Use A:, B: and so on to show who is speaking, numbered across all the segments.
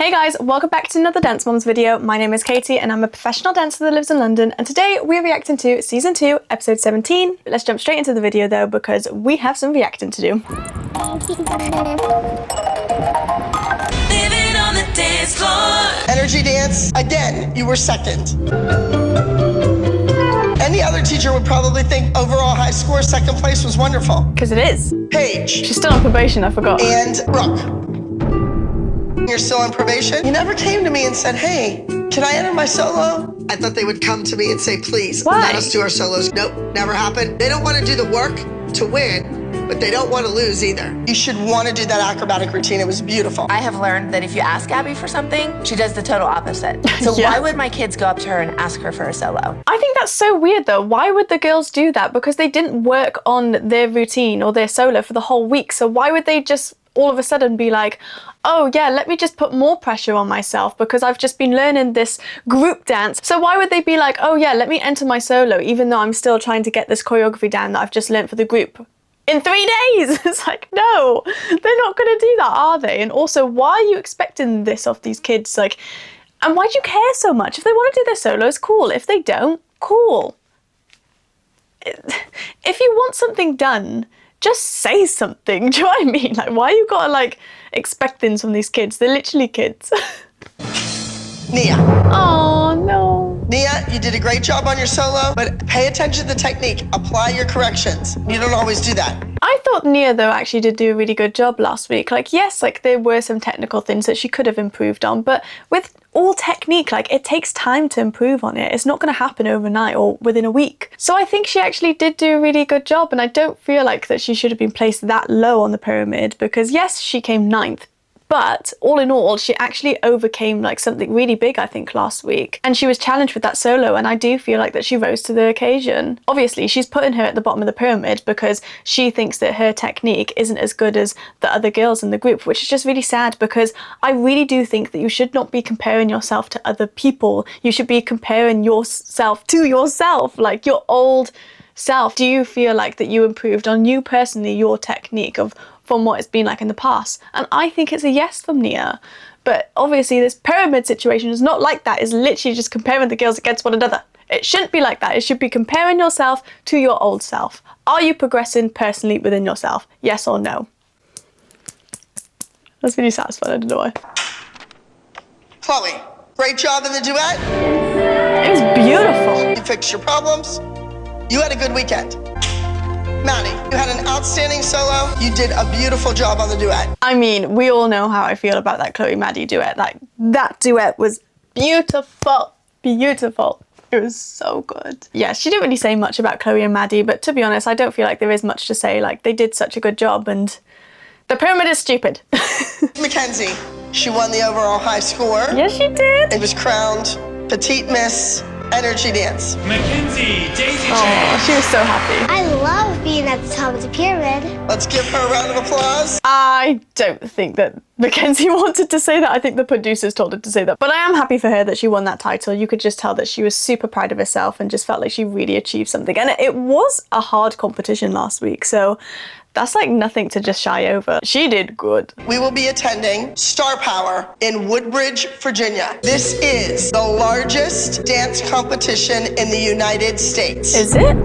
A: Hey guys, welcome back to another Dance Moms video. My name is Katie and I'm a professional dancer that lives in London, and today we're reacting to Season 2, Episode 17. Let's jump straight into the video though, because we have some reacting to do.
B: Living on the dance floor.
C: Energy dance, again, you were second. Any other teacher would probably think overall high score, second place was wonderful.
A: Because it is.
C: Paige.
A: She's still on probation, I forgot.
C: And Brooke. You're still on probation? You never came to me and said, hey, can I enter my solo? I thought they would come to me and say, please,
A: Why?
C: let us do our solos. Nope, never happened. They don't want to do the work to win, but they don't want to lose either. You should want to do that acrobatic routine. It was beautiful.
D: I have learned that if you ask Abby for something, she does the total opposite. So
A: Yeah.
D: why would my kids go up to her and ask her for a solo?
A: I think that's so weird though. Why would the girls do that? Because they didn't work on their routine or their solo for the whole week. So why would they just all of a sudden be like, oh yeah, let me just put more pressure on myself because I've just been learning this group dance. So why would they be like, oh yeah, let me enter my solo even though I'm still trying to get this choreography down that I've just learned for the group in 3 days? It's like, no, they're not gonna do that, are they? And also, why are you expecting this of these kids? Like, and why do you care so much? If they want to do their solos, cool. If they don't, cool. If you want something done, just say something. Do you know what I mean? Like, why you gotta like expect things from these kids? They're literally kids.
C: Nia.
A: Oh no.
C: Nia, you did a great job on your solo, but pay attention to the technique. Apply your corrections. You don't always do that.
A: I thought Nia though actually did do a really good job last week. Like, yes, like there were some technical things that she could have improved on, but with all technique, like it takes time to improve on it. It's not going to happen overnight or within a week. So I think she actually did do a really good job, and I don't feel like that she should have been placed that low on the pyramid because yes, she came 9th. But all in all, she actually overcame like something really big, I think, last week. And she was challenged with that solo, and I do feel like that she rose to the occasion. Obviously, she's putting her at the bottom of the pyramid because she thinks that her technique isn't as good as the other girls in the group, which is just really sad because I really do think that you should not be comparing yourself to other people. You should be comparing yourself to yourself, like your old self. Do you feel like that you improved on you personally, your technique from what it's been like in the past? And I think it's a yes from Nia. But obviously this pyramid situation is not like that. It's literally just comparing the girls against one another. It shouldn't be like that. It should be comparing yourself to your old self. Are you progressing personally within yourself? Yes or no? That's really satisfying, I don't know why.
C: Chloe, great job in the duet.
A: It was beautiful.
C: You fixed your problems. You had a good weekend. Maddie, you had an outstanding solo. You did a beautiful job on the duet.
A: I mean, we all know how I feel about that Chloe-Maddie duet. Like, that duet was beautiful. Beautiful. It was so good. Yeah, she didn't really say much about Chloe and Maddie, but to be honest, I don't feel like there is much to say. Like, they did such a good job, and the pyramid is stupid.
C: Mackenzie, she won the overall high score.
A: Yes, she did.
C: It was crowned Petite Miss Energy Dance.
E: Mackenzie, daisy chain.
A: Oh, she was so happy.
F: I love being at the top of the pyramid.
C: Let's give her a round of applause.
A: I don't think that Mackenzie wanted to say that. I think the producers told her to say that. But I am happy for her that she won that title. You could just tell that she was super proud of herself and just felt like she really achieved something. And it was a hard competition last week, so that's like nothing to just shy over. She did good.
C: We will be attending Star Power in Woodbridge, Virginia. This is the largest dance competition in the United States.
A: Is it?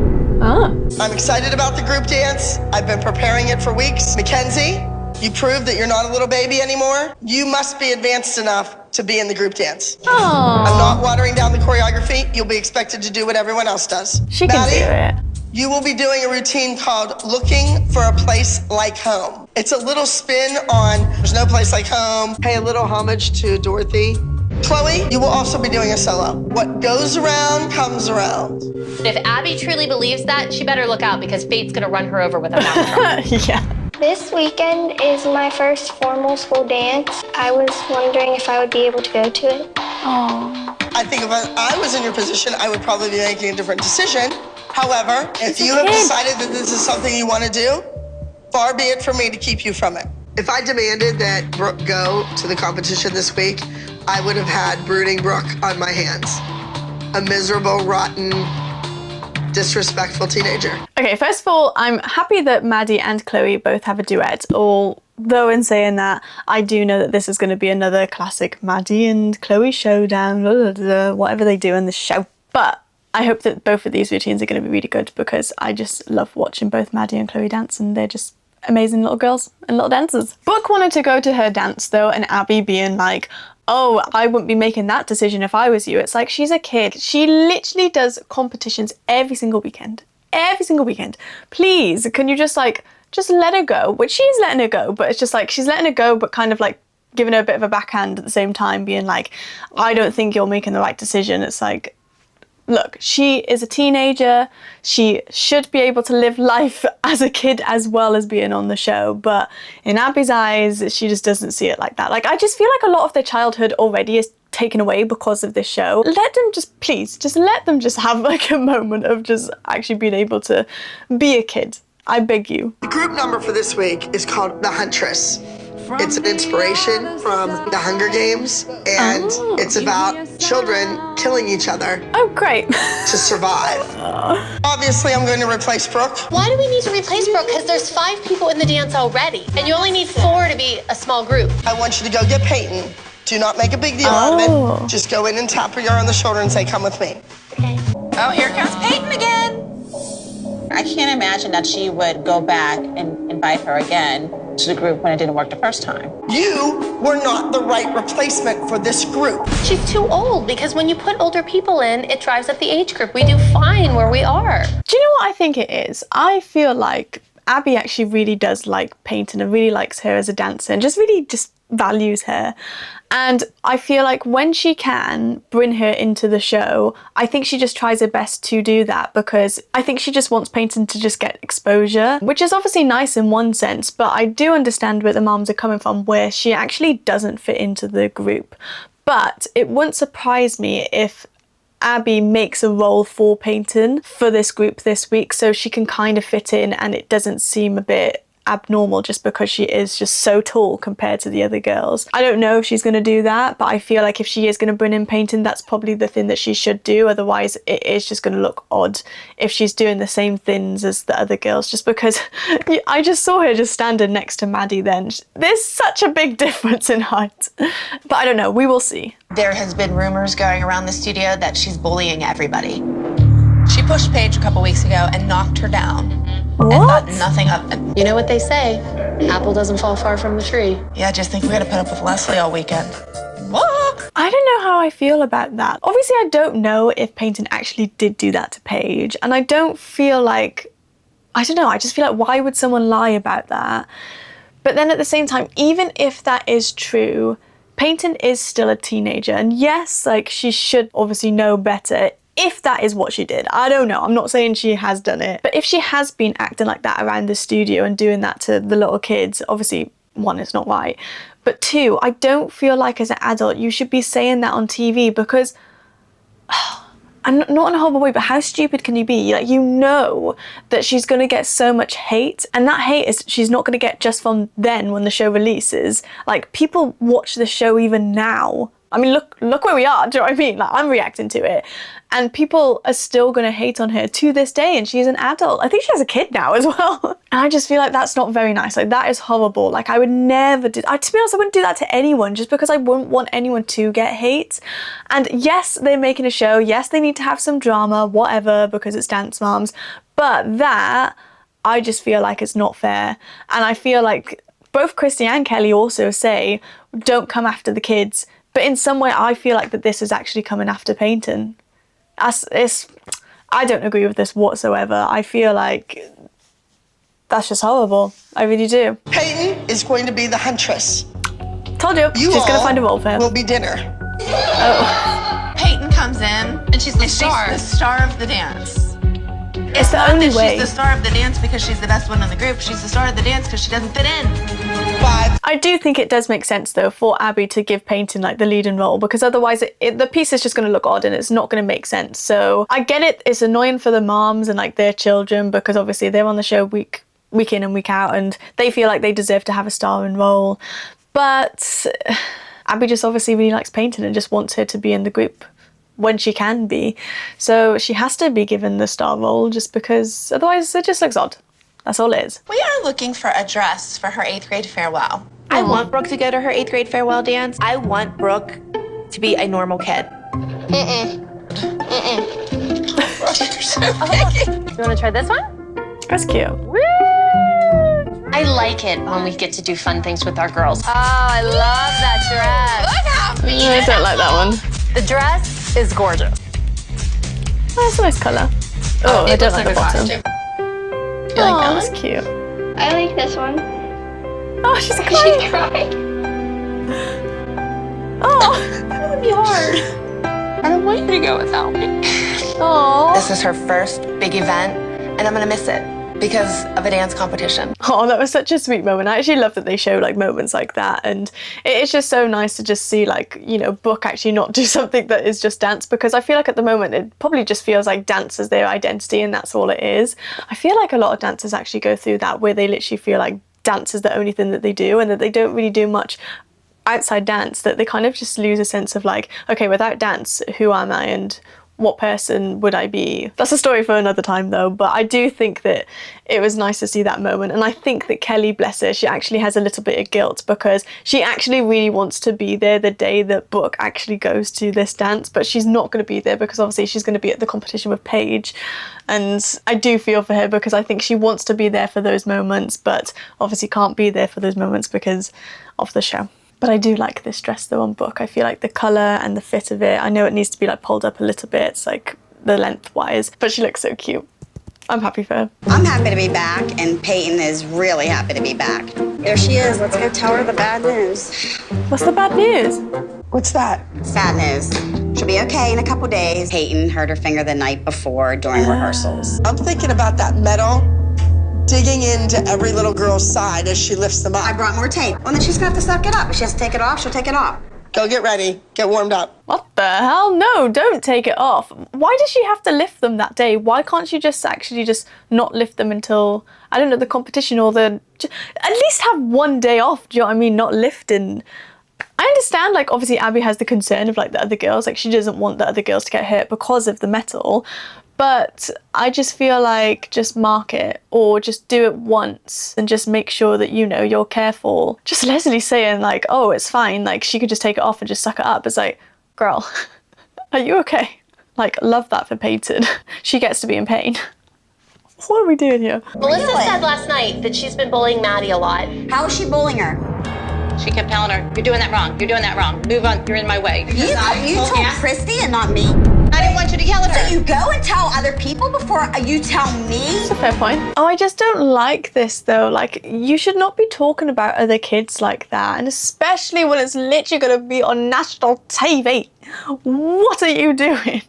A: Ah.
C: I'm excited about the group dance. I've been preparing it for weeks. Mackenzie, you proved that you're not a little baby anymore. You must be advanced enough to be in the group dance.
A: Oh.
C: I'm not watering down the choreography. You'll be expected to do what everyone else does.
A: She can
C: Maddie,
A: do it.
C: you will be doing a routine called Looking for a Place Like Home. It's a little spin on There's No Place Like Home. Pay a little homage to Dorothy. Chloe, you will also be doing a solo. What goes around comes around.
G: If Abby truly believes that, she better look out because fate's gonna run her over with a mountain truck.
A: Yeah.
F: This weekend is my first formal school dance. I was wondering if I would be able to go to it.
A: Oh.
C: I think if I was in your position, I would probably be making a different decision. However, if you have decided that this is something you want to do, far be it from me to keep you from it. If I demanded that Brooke go to the competition this week, I would have had brooding Brooke on my hands. A miserable, rotten disrespectful teenager.
A: Okay, first of all, I'm happy that Maddie and Chloe both have a duet, although in saying that, I do know that this is going to be another classic Maddie and Chloe showdown, whatever they do in the show. But I hope that both of these routines are going to be really good because I just love watching both Maddie and Chloe dance, and they're just amazing little girls and little dancers. Brooke wanted to go to her dance though, and Abby being like, oh, I wouldn't be making that decision if I was you. It's like, she's a kid. She literally does competitions every single weekend. Every single weekend. Please, can you just let her go? Which she's letting her go, but it's just like, she's letting her go, but kind of like giving her a bit of a backhand at the same time, being like, I don't think you're making the right decision. It's like, look, she is a teenager. She should be able to live life as a kid as well as being on the show. But in Abby's eyes, she just doesn't see it like that. Like, I just feel like a lot of their childhood already is taken away because of this show. Let them just let them just have like a moment of just actually being able to be a kid. I beg you.
C: The group number for this week is called The Huntress. It's an inspiration from the Hunger Games, and it's about children killing each other.
A: Oh, great.
C: To survive. Obviously, I'm going to replace Brooke.
G: Why do we need to replace Brooke? Because there's 5 people in the dance already, and you only need 4 to be a small group.
C: I want you to go get Payton. Do not make a big deal out of it. Just go in and tap her on the shoulder and say, come with me.
G: Okay.
B: Oh, here comes Payton again. I can't imagine that she would go back and invite her again to the group when it didn't work the first time.
C: You were not the right replacement for this group.
G: She's too old, because when you put older people in, it drives up the age group. We do fine where we are.
A: Do you know what I think it is? I feel like Abby actually really does like Payton and really likes her as a dancer and just really just values her. And I feel like when she can bring her into the show, I think she just tries her best to do that, because I think she just wants Payton to just get exposure, which is obviously nice in one sense, but I do understand where the moms are coming from, where she actually doesn't fit into the group. But it wouldn't surprise me if Abby makes a role for Payton for this group this week, so she can kind of fit in and it doesn't seem a bit abnormal just because she is just so tall compared to the other girls. I don't know if she's going to do that, but I feel like if she is going to bring in Payton, that's probably the thing that she should do. Otherwise, it is just going to look odd if she's doing the same things as the other girls, just because I just saw her just standing next to Maddie then. There's such a big difference in height. But I don't know, we will see.
D: There has been rumors going around the studio that she's bullying everybody.
B: She pushed Paige a couple weeks ago and knocked her down.
A: What?
B: And thought nothing of it.
G: You know what they say, apple doesn't fall far from the tree.
B: Yeah, I just think we're gonna put up with Leslie all weekend. What?
A: I don't know how I feel about that. Obviously, I don't know if Payton actually did do that to Paige, and I don't feel like, I don't know, I just feel like why would someone lie about that? But then at the same time, even if that is true, Payton is still a teenager, and yes, like, she should obviously know better if that is what she did. I don't know, I'm not saying she has done it, but if she has been acting like that around the studio and doing that to the little kids, obviously, 1, it's not right, but 2, I don't feel like as an adult you should be saying that on TV, because and not in a horrible way, but how stupid can you be? Like, you know that she's going to get so much hate, and that hate is she's not going to get just from then when the show releases. Like, people watch the show even now. I mean, look where we are, do you know what I mean? Like, I'm reacting to it. And people are still going to hate on her to this day, and she's an adult. I think she has a kid now as well. And I just feel like that's not very nice. Like, that is horrible. Like, I would never do... to be honest, I wouldn't do that to anyone, just because I wouldn't want anyone to get hate. And yes, they're making a show. Yes, they need to have some drama, whatever, because it's Dance Moms. But that, I just feel like it's not fair. And I feel like both Christy and Kelly also say, don't come after the kids. But in some way, I feel like that this is actually coming after Payton. I don't agree with this whatsoever. I feel like that's just horrible. I really do.
C: Payton is going to be the huntress.
A: Told you, she's going to find a role for him.
C: Will be dinner.
A: Oh.
B: Payton comes in and she's the star. She's the star of the dance.
A: It's the only way.
B: She's the star of the dance because she's the best one in the group. She's the star of the dance because she doesn't fit in.
C: But
A: I do think it does make sense though for Abby to give Payton like the leading role, because otherwise the piece is just going to look odd and it's not going to make sense. So I get it, it's annoying for the moms and like their children, because obviously they're on the show week in and week out and they feel like they deserve to have a starring role. But Abby just obviously really likes Payton and just wants her to be in the group when she can be. So she has to be given the star role just because otherwise it just looks odd. That's all it is.
D: We are looking for a dress for her 8th grade farewell. I want Brooke to go to her 8th grade farewell dance. I want Brooke to be a normal kid.
G: You want to try this one?
A: That's cute.
G: I like it when we get to do fun things with our girls. Oh, I love that dress. Look how
A: I don't like that one.
G: The dress is gorgeous.
A: Oh, that's a nice colour. Oh, I don't like the bottom.
G: You like that
A: That's
G: one?
A: cute.
F: I like this one.
A: Oh, she's crying.
F: She's crying.
A: Oh, that would be hard.
D: I don't want you to go without me.
A: Oh.
D: This is her first big event, and I'm gonna miss it because of a dance competition.
A: Oh, that was such a sweet moment. I actually love that they show like moments like that, and it's just so nice to just see like, you know, Brooke actually not do something that is just dance, because I feel like at the moment it probably just feels like dance is their identity and that's all it is. I feel like a lot of dancers actually go through that where they literally feel like dance is the only thing that they do and that they don't really do much outside dance, that they kind of just lose a sense of like, okay, without dance, who am I and what person would I be? That's a story for another time though, but I do think that it was nice to see that moment, and I think that Kelly, bless her, she actually has a little bit of guilt because she actually really wants to be there the day that Brooke actually goes to this dance, but she's not going to be there because obviously she's going to be at the competition with Paige, and I do feel for her because I think she wants to be there for those moments, but obviously can't be there for those moments because of the show. But I do like this dress though on Brooke. I feel like the colour and the fit of it, I know it needs to be like pulled up a little bit, it's like the length-wise, but she looks so cute. I'm happy for her.
H: I'm happy to be back, and Payton is really happy to be back. There she is. Let's go tell her the bad news.
A: What's the bad news?
C: What's that?
H: Sad news. She'll be okay in a couple days. Payton hurt her finger the night before during rehearsals.
C: I'm thinking about that metal digging into every little girl's side as she lifts them up.
H: I brought more tape. Well, then she's gonna have to suck it up. If she has to take it off, she'll take it off.
C: Go get ready. Get warmed up.
A: What the hell? No, don't take it off. Why does she have to lift them that day? Why can't she just actually just not lift them until, I don't know, the competition or at least have one day off, do you know what I mean? Not lifting. I understand, like, obviously Abby has the concern of, like, the other girls. Like, she doesn't want the other girls to get hurt because of the metal. But I just feel like just mark it or just do it once and just make sure that, you know, you're careful. Just Leslie saying, like, oh, it's fine. Like, she could just take it off and just suck it up. It's like, girl, are you okay? Like, love that for Payton. She gets to be in pain. What are we doing here?
G: Melissa said last night that she's been bullying Maddie a lot.
H: How is she bullying her?
B: She kept telling her, you're doing that wrong, you're doing that wrong. Move on, you're in my way.
H: You told Christy and not me?
B: I didn't want you to yell at her.
H: So you go and tell other people before you tell me?
A: That's a fair point. Oh, I just don't like this though. Like, you should not be talking about other kids like that. And especially when it's literally going to be on national TV. What are you doing?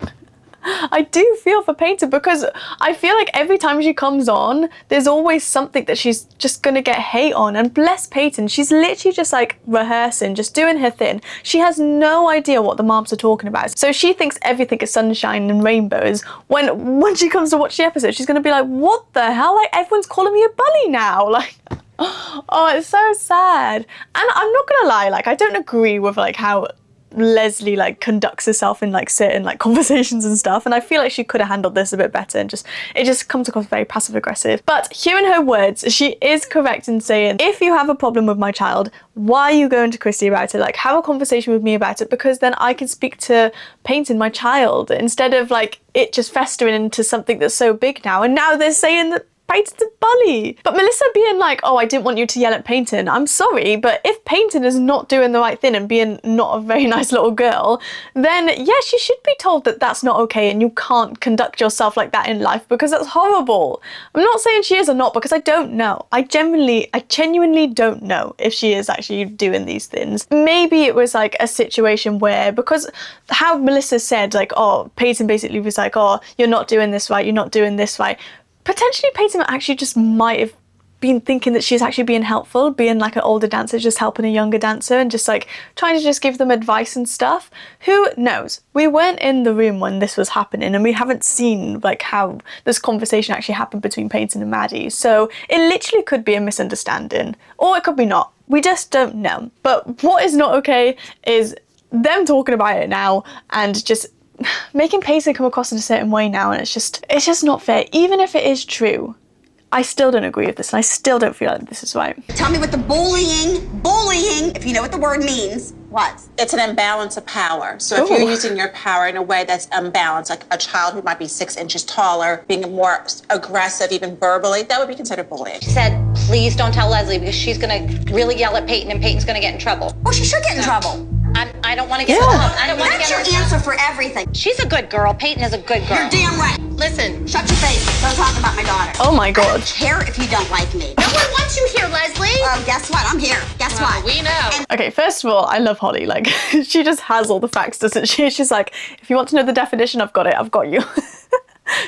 A: I do feel for Payton because I feel like every time she comes on, there's always something that she's just gonna get hate on. And bless Payton, she's literally just like rehearsing, just doing her thing. She has no idea what the moms are talking about. So she thinks everything is sunshine and rainbows. When she comes to watch the episode, she's gonna be like, what the hell? Like, everyone's calling me a bully now. Like, oh, it's so sad. And I'm not gonna lie, like, I don't agree with like how Leslie like conducts herself in like certain like conversations and stuff, and I feel like she could have handled this a bit better, and it just comes across very passive aggressive. But hearing her words, she is correct in saying, if you have a problem with my child, why are you going to Christy about it? Like, have a conversation with me about it, because then I can speak to Payton, my child, instead of like it just festering into something that's so big now. And now they're saying that Payton's a bully. But Melissa being like, oh, I didn't want you to yell at Payton. I'm sorry, but if Payton is not doing the right thing and being not a very nice little girl, then yes, she should be told that that's not okay and you can't conduct yourself like that in life, because that's horrible. I'm not saying she is or not, because I don't know. I genuinely don't know if she is actually doing these things. Maybe it was like a situation where, because how Melissa said, like, oh, Payton basically was like, oh, you're not doing this right, you're not doing this right. Potentially Payton actually just might have been thinking that she's actually being helpful, being like an older dancer, just helping a younger dancer and just like trying to just give them advice and stuff. Who knows? We weren't in the room when this was happening, and we haven't seen like how this conversation actually happened between Payton and Maddie. So it literally could be a misunderstanding, or it could be not. We just don't know. But what is not okay is them talking about it now and just making Payton come across in a certain way now, and it's just not fair. Even if it is true, I still don't agree with this, and I still don't feel like this is right.
H: Tell me what the bullying, if you know what the word means, was.
B: It's an imbalance of power. So if you're using your power in a way that's unbalanced, like a child who might be 6 inches taller, being more aggressive, even verbally, that would be considered bullying.
I: She said, please don't tell Leslie because she's gonna really yell at Payton and Payton's gonna get in trouble.
H: Oh, she should get in trouble.
I: I don't want to get in trouble. I don't want to get
H: That's your answer for everything.
I: She's a good girl. Payton is a good girl.
H: You're damn right.
I: Listen.
H: Shut your face. Don't talk about my daughter.
A: Oh my God.
H: I don't care if you don't like me.
I: No one wants you here, Leslie.
H: Guess what? I'm here. Guess what?
I: We know.
A: Okay, first of all, I love Holly. Like, she just has all the facts, doesn't she? She's like, if you want to know the definition, I've got it. I've got you.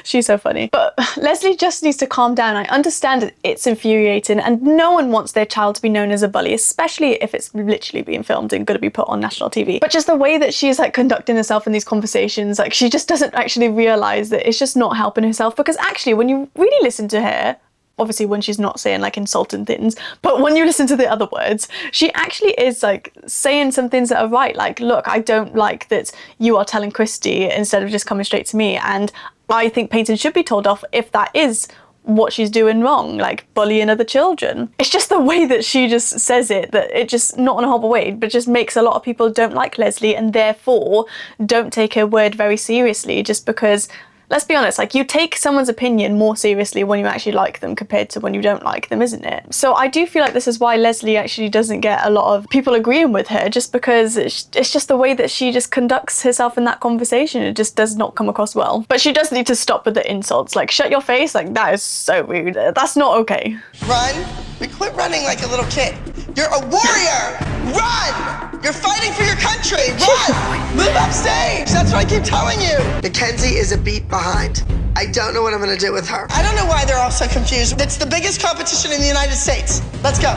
A: She's so funny. But Leslie just needs to calm down. I understand that it's infuriating and no one wants their child to be known as a bully, especially if it's literally being filmed and going to be put on national TV. But just the way that she's like conducting herself in these conversations, like she just doesn't actually realise that it's just not helping herself, because actually when you really listen to her, obviously when she's not saying like insulting things, but when you listen to the other words, she actually is like saying some things that are right. Like, look, I don't like that you are telling Christy instead of just coming straight to me. And I think Payton should be told off if that is what she's doing wrong, like bullying other children. It's just the way that she just says it, that it just, not in a horrible way, but just makes a lot of people don't like Leslie and therefore don't take her word very seriously, just because, let's be honest, like you take someone's opinion more seriously when you actually like them compared to when you don't like them, isn't it? So I do feel like this is why Leslie actually doesn't get a lot of people agreeing with her, just because it's just the way that she just conducts herself in that conversation. It just does not come across well. But she does need to stop with the insults. Like, shut your face, like that is so rude. That's not okay.
C: Run. We quit running like a little kid. You're a warrior. Run. You're fighting for your country. Run. Move upstage. That's what I keep telling you. Mackenzie is a beat behind. I don't know what I'm going to do with her. I don't know why they're all so confused. It's the biggest competition in the United States. Let's go.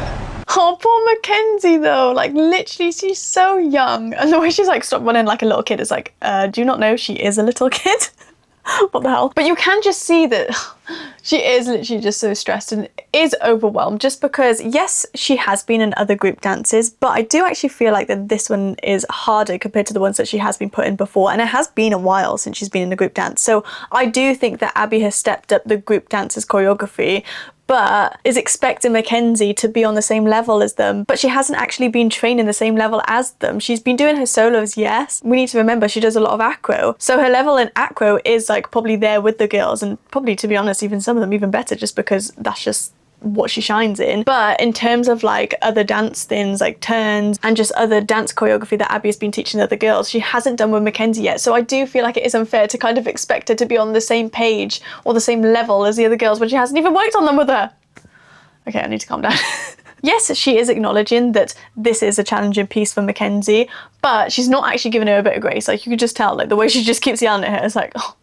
A: Oh, poor Mackenzie though, like literally she's so young. And the way she's like stopped running like a little kid is like, do you not know she is a little kid? What the hell? But you can just see that she is literally just so stressed and is overwhelmed, just because, yes, she has been in other group dances, but I do actually feel like that this one is harder compared to the ones that she has been put in before, and it has been a while since she's been in a group dance. So I do think that Abby has stepped up the group dance's choreography, but is expecting Mackenzie to be on the same level as them. But she hasn't actually been trained in the same level as them. She's been doing her solos, yes. We need to remember she does a lot of acro. So her level in acro is like probably there with the girls, and probably, to be honest, even some of them even better, just because that's just what she shines in. But in terms of like other dance things like turns and just other dance choreography that Abby has been teaching the other girls, she hasn't done with Mackenzie yet. So I do feel like it is unfair to kind of expect her to be on the same page or the same level as the other girls when she hasn't even worked on them with her. Okay, I need to calm down. Yes, she is acknowledging that this is a challenging piece for Mackenzie, but she's not actually giving her a bit of grace. Like, you could just tell, like the way she just keeps yelling at her, it's like, oh,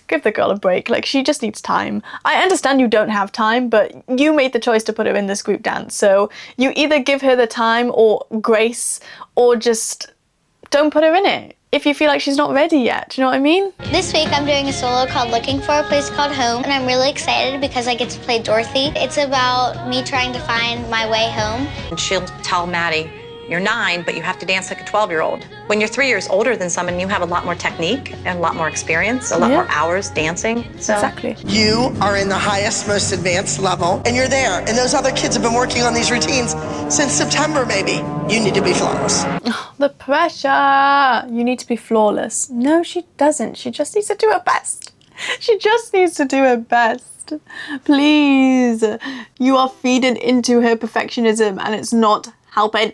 A: give the girl a break. Like, she just needs time. I understand you don't have time, but you made the choice to put her in this group dance. So you either give her the time or grace, or just don't put her in it if you feel like she's not ready yet. Do you know what I mean?
F: This week I'm doing a solo called Looking for a Place Called Home, and I'm really excited because I get to play Dorothy. It's about me trying to find my way home.
I: And she'll tell Maddie, you're 9, but you have to dance like a 12-year-old. When you're 3 years older than someone, you have a lot more technique and a lot more experience, a lot more hours dancing. So.
A: Exactly.
C: You are in the highest, most advanced level, and you're there. And those other kids have been working on these routines since September, maybe. You need to be flawless.
A: The pressure. You need to be flawless. No, she doesn't. She just needs to do her best. She just needs to do her best. Please. You are feeding into her perfectionism and it's not helping.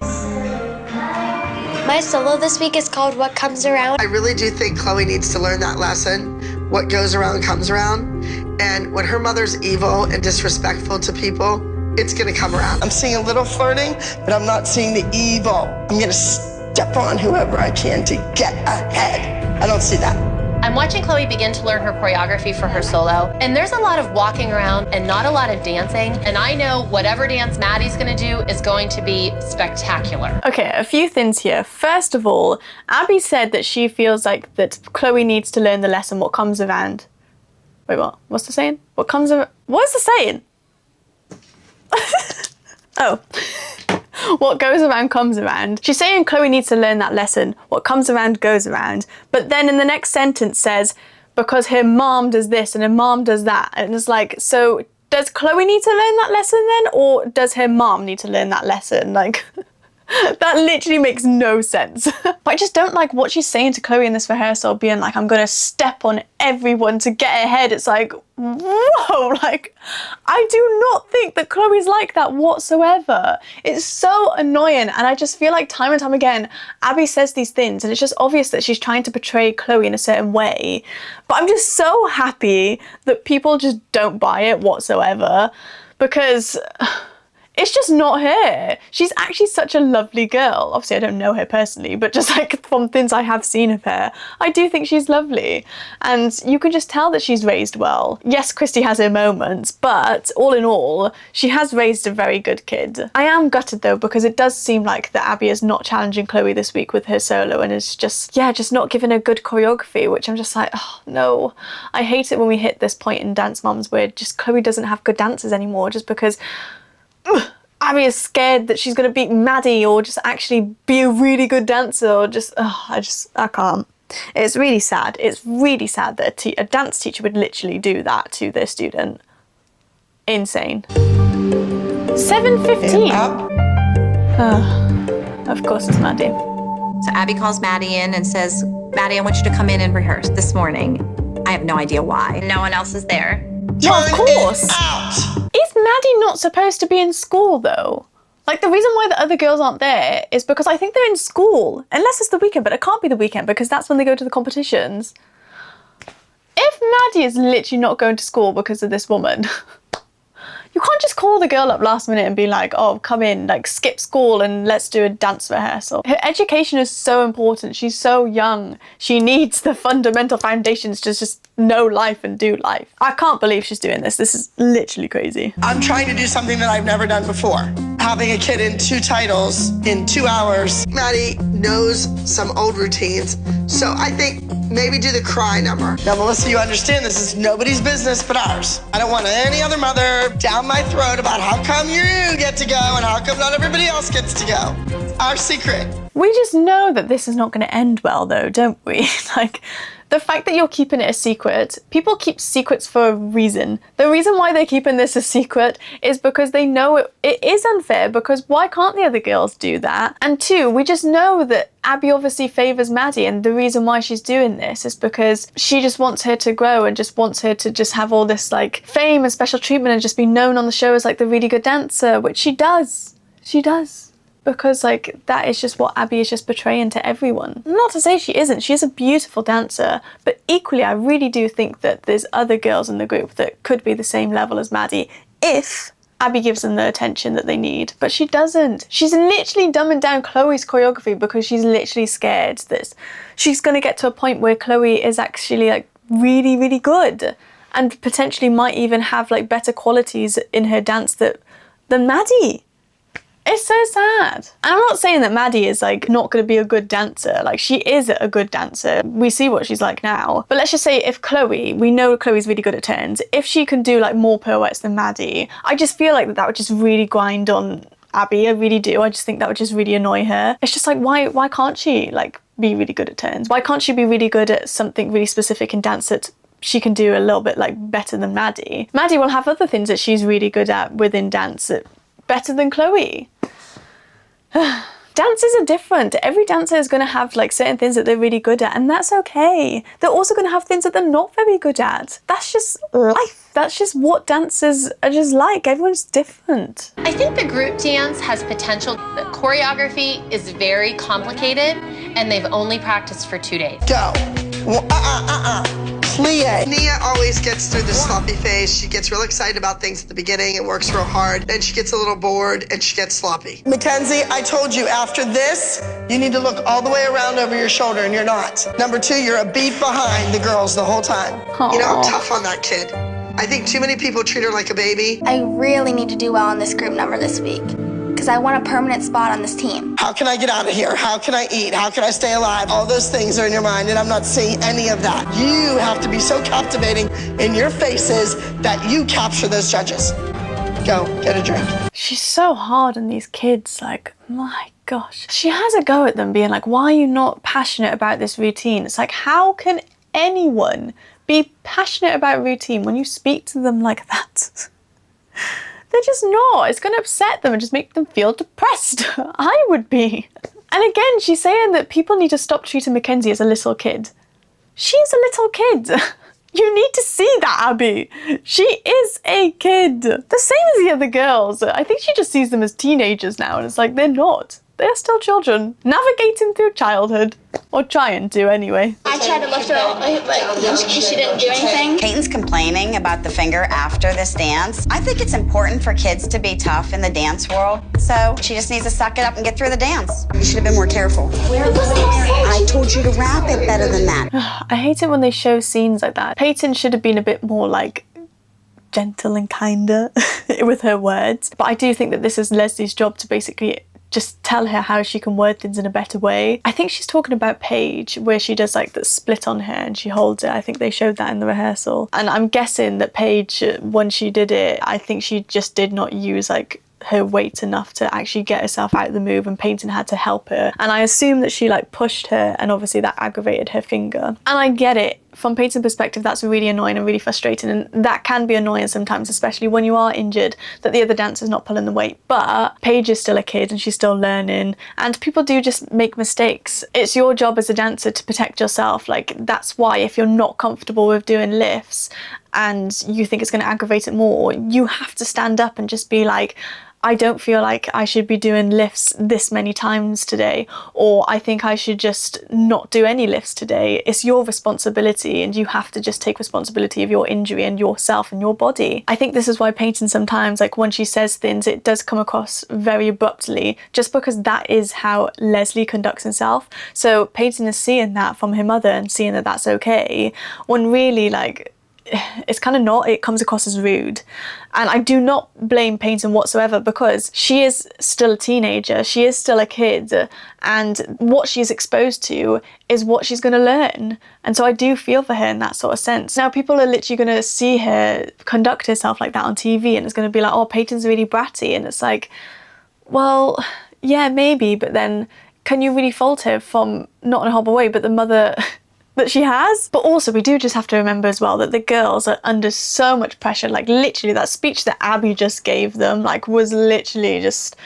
F: My solo this week is called What Comes Around.
C: I really do think Chloe needs to learn that lesson. What goes around comes around. And when her mother's evil and disrespectful to people, it's gonna come around. I'm seeing a little flirting, but I'm not seeing the evil. I'm gonna step on whoever I can to get ahead. I don't see that.
G: I'm watching Chloe begin to learn her choreography for her solo, and there's a lot of walking around and not a lot of dancing, and I know whatever dance Maddie's gonna do is going to be spectacular.
A: Okay, a few things here. First of all, Abby said that she feels like that Chloe needs to learn the lesson, what comes around. Wait, what? What's the saying? What comes around? What's the saying? Oh. What goes around comes around. She's saying Chloe needs to learn that lesson. What comes around goes around. But then in the next sentence says, because her mom does this and her mom does that. And it's like, so does Chloe need to learn that lesson then? Or does her mom need to learn that lesson? Like, that literally makes no sense. But I just don't like what she's saying to Chloe in this rehearsal, being like, I'm gonna step on everyone to get ahead. It's like, whoa, like, I do not think that Chloe's like that whatsoever. It's so annoying, and I just feel like time and time again, Abby says these things, and it's just obvious that she's trying to portray Chloe in a certain way. But I'm just so happy that people just don't buy it whatsoever, because it's just not her. She's actually such a lovely girl. Obviously, I don't know her personally, but just like from things I have seen of her, I do think she's lovely. And you can just tell that she's raised well. Yes, Christy has her moments, but all in all, she has raised a very good kid. I am gutted though, because it does seem like that Abby is not challenging Chloe this week with her solo, and is just, yeah, just not giving her good choreography, which I'm just like, oh no. I hate it when we hit this point in Dance Moms where just Chloe doesn't have good dancers anymore, just because Abby is scared that she's going to beat Maddie or just actually be a really good dancer, or just, I can't. It's really sad. It's really sad that a dance teacher would literally do that to their student. Insane. 7:15. Of course it's Maddie.
I: So Abby calls Maddie in and says, Maddie, I want you to come in and rehearse this morning. I have no idea why. No one else is there.
A: No, of course. Is Maddie not supposed to be in school though? Like, the reason why the other girls aren't there is because I think they're in school. Unless it's the weekend, but it can't be the weekend because that's when they go to the competitions. If Maddie is literally not going to school because of this woman, you can't just call the girl up last minute and be like, oh, come in, like skip school and let's do a dance rehearsal. Her education is so important. She's so young. She needs the fundamental foundations to just know life and do life. I can't believe she's doing this. This is literally crazy.
C: I'm trying to do something that I've never done before. Having a kid in 2 titles in 2 hours. Maddie knows some old routines, so I think maybe do the cry number. Now, Melissa, you understand this is nobody's business but ours. I don't want any other mother down my throat about how come you get to go and how come not everybody else gets to go. It's our secret.
A: We just know that this is not going to end well though, don't we? Like, the fact that you're keeping it a secret, people keep secrets for a reason. The reason why they're keeping this a secret is because they know it is unfair, because why can't the other girls do that? And 2, we just know that Abby obviously favours Maddie, and the reason why she's doing this is because she just wants her to grow and just wants her to just have all this like fame and special treatment and just be known on the show as like the really good dancer, which she does. She does. Because like that is just what Abby is just portraying to everyone. Not to say she isn't, she is a beautiful dancer, but equally I really do think that there's other girls in the group that could be the same level as Maddie if Abby gives them the attention that they need, but she doesn't. She's literally dumbing down Chloe's choreography because she's literally scared that she's gonna get to a point where Chloe is actually like really, really good and potentially might even have like better qualities in her dance than Maddie. It's so sad. And I'm not saying that Maddie is like not going to be a good dancer. Like, she is a good dancer. We see what she's like now. But let's just say if Chloe, we know Chloe's really good at turns, if she can do like more pirouettes than Maddie, I just feel like that would just really grind on Abby. I really do. I just think that would just really annoy her. It's just like, why can't she like be really good at turns? Why can't she be really good at something really specific in dance that she can do a little bit like better than Maddie? Maddie will have other things that she's really good at within dance that better than Chloe. Dancers are different. Every dancer is going to have like certain things that they're really good at, and that's okay. They're also going to have things that they're not very good at. That's just life. That's just what dancers are just like. Everyone's different.
G: I think the group dance has potential. The choreography is very complicated, and they've only practiced for 2 days.
C: Go. Plie. Nia always gets through the sloppy phase. She gets real excited about things at the beginning and works real hard. Then she gets a little bored and she gets sloppy. Mackenzie, I told you after this, you need to look all the way around over your shoulder, and you're not. Number 2, you're a beat behind the girls the whole time. Aww. You know, I'm tough on that kid. I think too many people treat her like a baby.
J: I really need to do well on this group number this week, because I want a permanent spot on this team.
C: How can I get out of here? How can I eat? How can I stay alive? All those things are in your mind, and I'm not seeing any of that. You have to be so captivating in your faces that you capture those judges. Go, get a drink.
A: She's so hard on these kids, like, my gosh. She has a go at them being like, why are you not passionate about this routine? It's like, how can anyone be passionate about routine when you speak to them like that? They're just not. It's going to upset them and just make them feel depressed. I would be. And again, she's saying that people need to stop treating Mackenzie as a little kid. She's a little kid. You need to see that, Abby. She is a kid. The same as the other girls. I think she just sees them as teenagers now, and it's like, they're not. They're still children, navigating through childhood. Or trying to, anyway.
J: I tried to lift her up, because she didn't do anything.
H: Payton's complaining about the finger after this dance. I think it's important for kids to be tough in the dance world, so she just needs to suck it up and get through the dance. You should have been more careful. I told you to wrap it better than that.
A: I hate it when they show scenes like that. Payton should have been a bit more, like, gentle and kinder with her words. But I do think that this is Leslie's job to basically just tell her how she can word things in a better way. I think she's talking about Paige, where she does like the split on her and she holds it. I think they showed that in the rehearsal. And I'm guessing that Paige, when she did it, I think she just did not use like her weight enough to actually get herself out of the move, and Payton had to help her. And I assume that she like pushed her, and obviously that aggravated her finger. And I get it. From Payton's perspective, that's really annoying and really frustrating, and that can be annoying sometimes, especially when you are injured, that the other dancer's not pulling the weight. But Paige is still a kid and she's still learning, and people do just make mistakes. It's your job as a dancer to protect yourself. Like, that's why if you're not comfortable with doing lifts and you think it's going to aggravate it more, you have to stand up and just be like, I don't feel like I should be doing lifts this many times today, or I think I should just not do any lifts today. It's your responsibility, and you have to just take responsibility of your injury and yourself and your body. I think this is why Payton sometimes, like when she says things, it does come across very abruptly, just because that is how Leslie conducts himself. So Payton is seeing that from her mother and seeing that that's okay, when really, like, it's kind of not. It comes across as rude. And I do not blame Payton whatsoever, because she is still a teenager, she is still a kid, and what she's exposed to is what she's going to learn. And so I do feel for her in that sort of sense. Now people are literally going to see her conduct herself like that on TV, and it's going to be like, oh, Payton's really bratty, and it's like, well, yeah, maybe, but then can you really fault her from, not in a horrible way, but the mother that she has? But also we do just have to remember as well that the girls are under so much pressure. Like, literally that speech that Abby just gave them, like, was literally just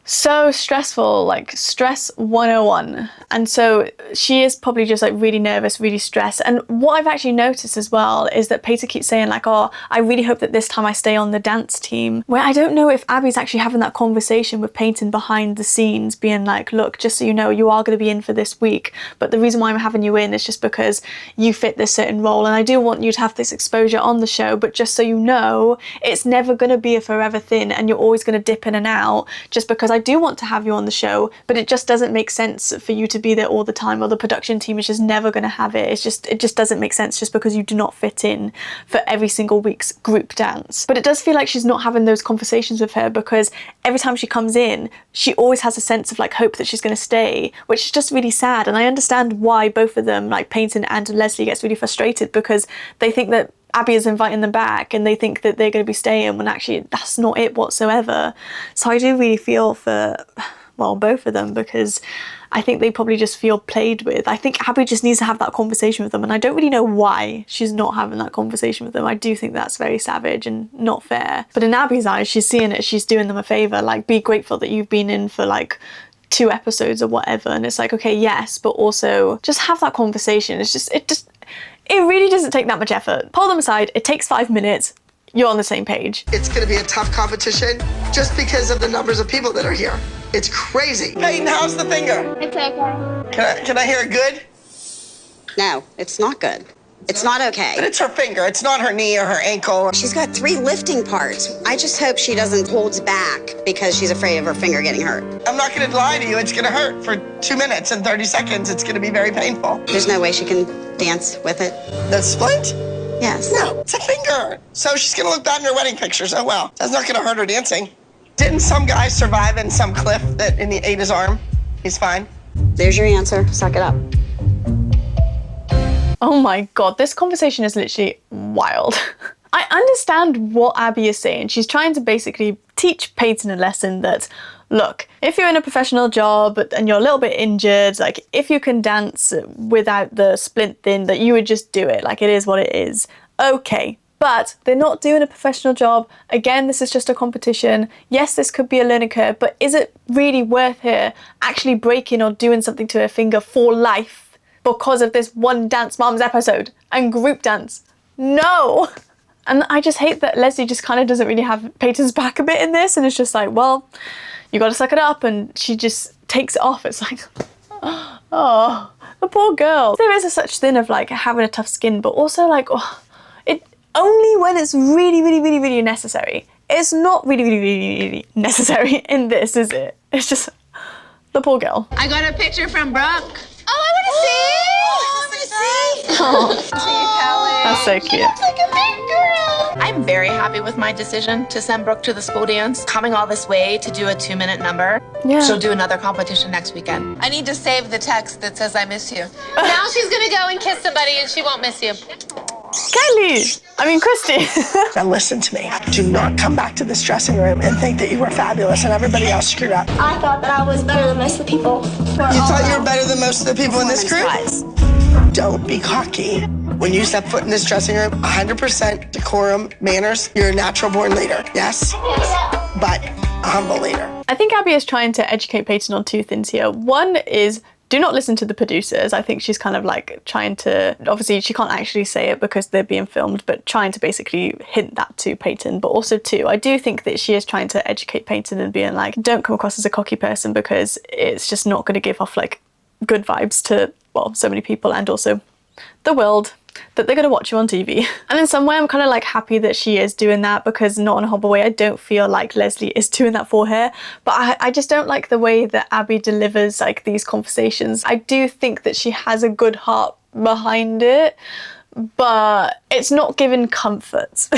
A: so stressful, like stress 101. And so she is probably just like really nervous, really stressed. And what I've actually noticed as well is that Payton keeps saying like, oh, I really hope that this time I stay on the dance team, where I don't know if Abby's actually having that conversation with Payton behind the scenes, being like, look, just so you know, you are going to be in for this week, but the reason why I'm having you in is just because you fit this certain role, and I do want you to have this exposure on the show, but just so you know, it's never going to be a forever thing, and you're always going to dip in and out, just because I do want to have you on the show, but it just doesn't make sense for you to be there all the time, or the production team is just never going to have it. It just doesn't make sense, just because you do not fit in for every single week's group dance. But it does feel like she's not having those conversations with her, because every time she comes in, she always has a sense of like hope that she's going to stay, which is just really sad. And I understand why both of them, like Payton and Leslie, gets really frustrated, because they think that Abby is inviting them back and they think that they're going to be staying, when actually that's not it whatsoever. So I do really feel for, well, both of them, because I think they probably just feel played with. I think Abby just needs to have that conversation with them, and I don't really know why she's not having that conversation with them. I do think that's very savage and not fair. But in Abby's eyes, she's seeing it, she's doing them a favour. Like, be grateful that you've been in for like 2 episodes or whatever. And it's like, okay, yes, but also just have that conversation. It really doesn't take that much effort. Pull them aside, it takes 5 minutes, you're on the same page.
C: It's gonna be a tough competition just because of the numbers of people that are here. It's crazy. Payton, how's the finger?
J: It's okay.
C: Can I hear it good?
H: No, it's not good. It's not okay.
C: But it's her finger, it's not her knee or her ankle.
H: She's got 3 lifting parts. I just hope she doesn't hold back because she's afraid of her finger getting hurt.
C: I'm not gonna lie to you, it's gonna hurt for 2 minutes and 30 seconds. It's gonna be very painful.
H: There's no way she can dance with it.
C: The splint?
H: Yes.
C: No, it's a finger. So she's gonna look bad in her wedding pictures. Oh well, that's not gonna hurt her dancing. Didn't some guy survive in some cliff that and he ate his arm? He's fine.
H: There's your answer. Suck it up.
A: Oh my god, this conversation is literally wild. I understand what Abby is saying. She's trying to basically teach Payton a lesson that, look, if you're in a professional job and you're a little bit injured, like if you can dance without the splint thing, that you would just do it. Like it is what it is. Okay. But they're not doing a professional job. Again, this is just a competition. Yes, this could be a learning curve, but is it really worth her actually breaking or doing something to her finger for life because of this one Dance Moms episode and group dance? No. And I just hate that Leslie just kind of doesn't really have Payton's back a bit in this, and it's just like, well, you got to suck it up, and she just takes it off. It's like, oh, the poor girl. There is a such thing of like having a tough skin, but also like, oh, it only when it's really, really, really, really necessary. It's not really, really, really, really necessary in this, is it? It's just the poor girl.
D: I got a picture from Brooke. Oh, I want to see!
A: That's so cute.
D: I'm very happy with my decision to send Brooke to the school dance. Coming all this way to do a 2-minute number.
A: Yeah.
D: She'll do another competition next weekend. I need to save the text that says I miss you.
G: Now she's gonna go and kiss somebody and she won't miss you.
A: Kylie! I mean, Christy.
C: Now listen to me. Do not come back to this dressing room and think that you were fabulous and everybody else screwed up.
J: I thought that I was better than most of the people.
C: You thought you were better than most of the people in this group? Don't be cocky. When you step foot in this dressing room, 100% decorum, manners, you're a natural born leader. Yes? But a humble leader.
A: I think Abby is trying to educate Payton on two things here. One is, do not listen to the producers. I think she's kind of like trying to, obviously she can't actually say it because they're being filmed, but trying to basically hint that to Payton. But also too, I do think that she is trying to educate Payton and being like, don't come across as a cocky person because it's just not going to give off like good vibes to, well, so many people and also the world, that they're going to watch you on TV. And in some way I'm kind of like happy that she is doing that, because not in a horrible way, I don't feel like Leslie is doing that for her, but I just don't like the way that Abby delivers like these conversations. I do think that she has a good heart behind it, but it's not giving comfort.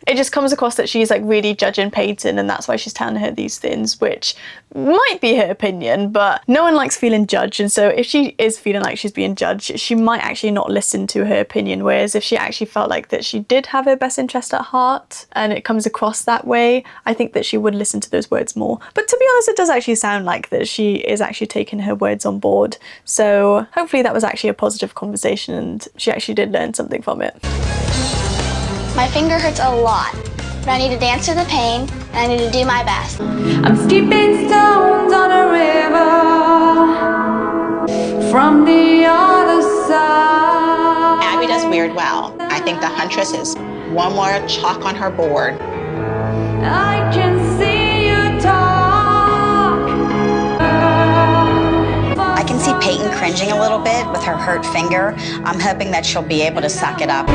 A: It just comes across that she's like really judging Payton, and that's why she's telling her these things, which might be her opinion, but no one likes feeling judged. And so if she is feeling like she's being judged, she might actually not listen to her opinion. Whereas if she actually felt like that she did have her best interest at heart and it comes across that way, I think that she would listen to those words more. But to be honest, it does actually sound like that she is actually taking her words on board. So hopefully that was actually a positive conversation and she actually did learn something from it.
J: My finger hurts a lot, but I need to dance through the pain, and I need to do my best.
K: I'm skipping stones on a river from the other side.
B: Abby does weird well. I think the huntress is one more chalk on her board.
K: I can see you talk.
H: I can see Payton cringing a little bit with her hurt finger. I'm hoping that she'll be able to suck it up.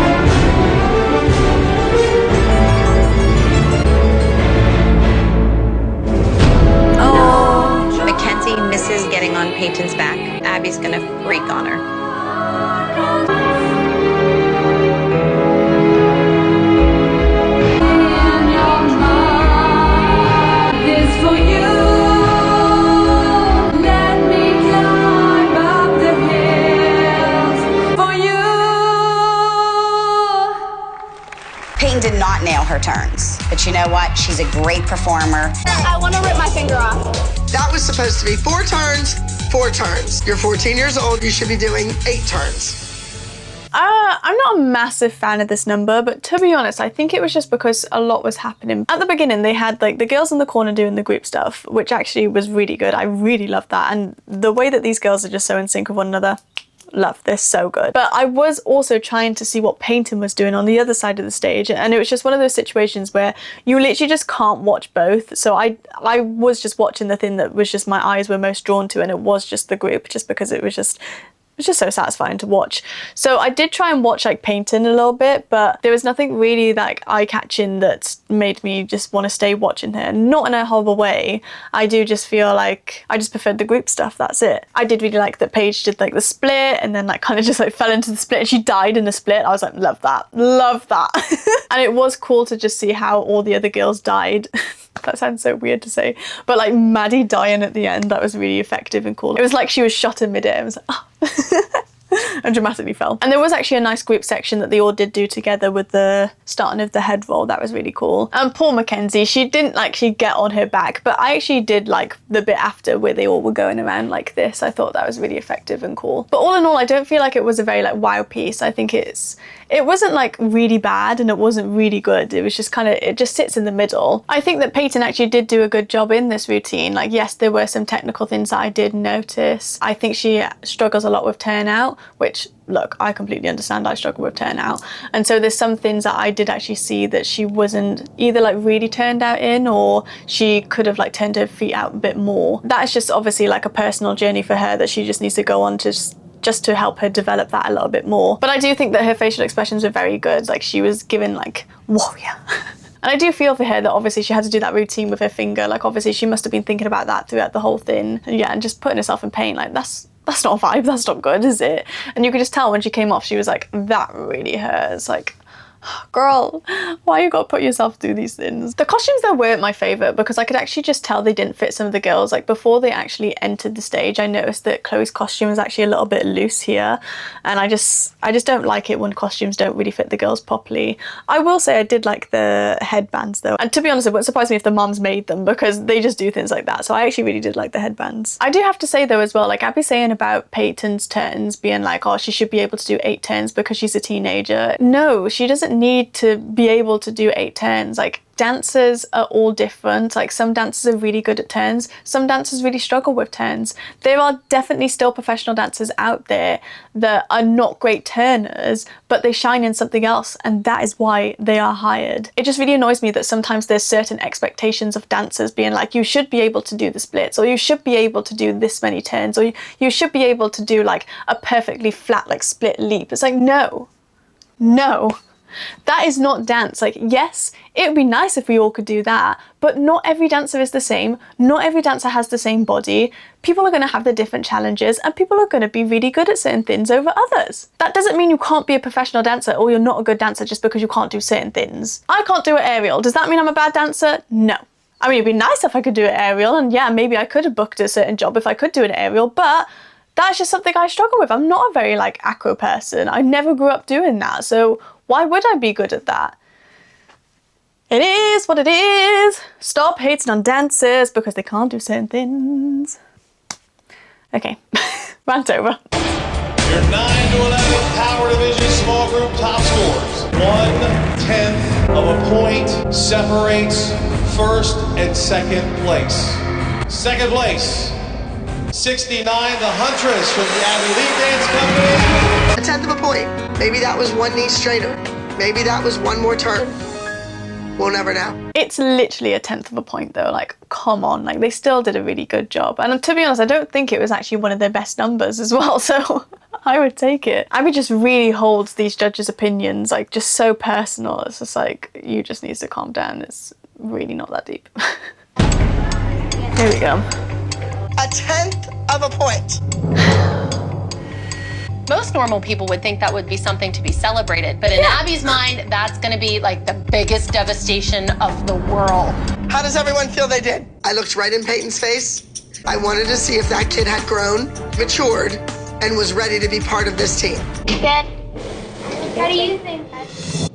I: Mackenzie misses getting on Payton's back. Abby's gonna freak on her.
K: This for you. Let me climb up the hills for you.
H: Payton did not nail her turns, but you know what? She's a great performer.
J: I want to rip my finger off.
C: That was supposed to be 4 turns, 4 turns. You're 14 years old, you should be doing 8 turns.
A: I'm not a massive fan of this number, but to be honest, I think it was just because a lot was happening. At the beginning, they had like the girls in the corner doing the group stuff, which actually was really good. I really loved that. And the way that these girls are just so in sync with one another, love this, so good. But I was also trying to see what Payton was doing on the other side of the stage, and it was just one of those situations where you literally just can't watch both. So I was just watching the thing that was just my eyes were most drawn to, and it was just the group, just because it was just so satisfying to watch. So I did try and watch like Payton a little bit, but there was nothing really like eye-catching that made me just want to stay watching her. Not in a horrible way. I do just feel like I just preferred the group stuff, that's it. I did really like that Paige did like the split and then like kind of just like fell into the split and she died in the split. I was like, love that, love that. And it was cool to just see how all the other girls died. That sounds so weird to say, but like Maddie dying at the end, that was really effective and cool. It was like she was shot in midair. I was like, oh. and dramatically fell. And there was actually a nice group section that they all did do together with the starting of the head roll. That was really cool. And poor Mackenzie, she didn't actually get on her back, but I actually did like the bit after where they all were going around like this. I thought that was really effective and cool. But all in all, I don't feel like it was a very like wow piece. I think it wasn't like really bad and it wasn't really good. It was just kind of, it just sits in the middle. I think that Payton actually did do a good job in this routine. Like, yes, there were some technical things that I did notice. I think she struggles a lot with turnout, which, look, I completely understand. I struggle with turnout. And so there's some things that I did actually see that she wasn't either like really turned out in, or she could have like turned her feet out a bit more. That is just obviously like a personal journey for her that she just needs to go on to just to help her develop that a little bit more. But I do think that her facial expressions were very good. Like, she was given like warrior. And I do feel for her that obviously she had to do that routine with her finger. Like, obviously she must have been thinking about that throughout the whole thing. And yeah, and just putting herself in pain, like that's not a vibe, that's not good, is it? And you could just tell when she came off, she was like, that really hurts. Like, girl, why you gotta put yourself through these things? The costumes though weren't my favourite, because I could actually just tell they didn't fit some of the girls. Like, before they actually entered the stage, I noticed that Chloe's costume was actually a little bit loose here, and I just don't like it when costumes don't really fit the girls properly. I will say I did like the headbands though, and to be honest, it wouldn't surprise me if the mums made them, because they just do things like that. So I actually really did like the headbands. I do have to say though as well, like Abby's saying about Peyton's turns being like, oh, she should be able to do 8 turns because she's a teenager. No, she doesn't need to be able to do 8 turns. Like, dancers are all different. Like, some dancers are really good at turns, some dancers really struggle with turns. There are definitely still professional dancers out there that are not great turners, but they shine in something else, and that is why they are hired. It just really annoys me that sometimes there's certain expectations of dancers being like, you should be able to do the splits, or you should be able to do this many turns, or you should be able to do like a perfectly flat like split leap. It's like, no, that is not dance. Like, yes, it would be nice if we all could do that, but not every dancer is the same. Not every dancer has the same body. People are going to have their different challenges, and people are going to be really good at certain things over others. That doesn't mean you can't be a professional dancer or you're not a good dancer just because you can't do certain things. I can't do an aerial. Does that mean I'm a bad dancer? No. I mean, it'd be nice if I could do an aerial, and yeah, maybe I could have booked a certain job if I could do an aerial, but that's just something I struggle with. I'm not a very like acro person. I never grew up doing that, so why would I be good at that? It is what it is. Stop hating on dancers because they can't do certain things. Okay, rant over.
E: Your 9 to 11 Power Division small group top scores. 1/10 of a point separates first and second place. Second place, 69, the Huntress from the Abbey Lee Dance Company.
C: 1/10 of a point. Maybe that was one knee straighter. Maybe that was one more turn. We'll never know.
A: It's literally 1/10 of a point though, like, come on, like, they still did a really good job. And to be honest, I don't think it was actually one of their best numbers as well, so I would take it. Abby just really holds these judges' opinions, like, just so personal. It's just like, you just need to calm down. It's really not that deep. Here we go.
C: 1/10 of a point.
G: Most normal people would think that would be something to be celebrated, but in Abby's mind, that's gonna be like the biggest devastation of the world.
C: How does everyone feel they did? I looked right in Peyton's face. I wanted to see if that kid had grown, matured, and was ready to be part of this team.
J: Good. How do you think?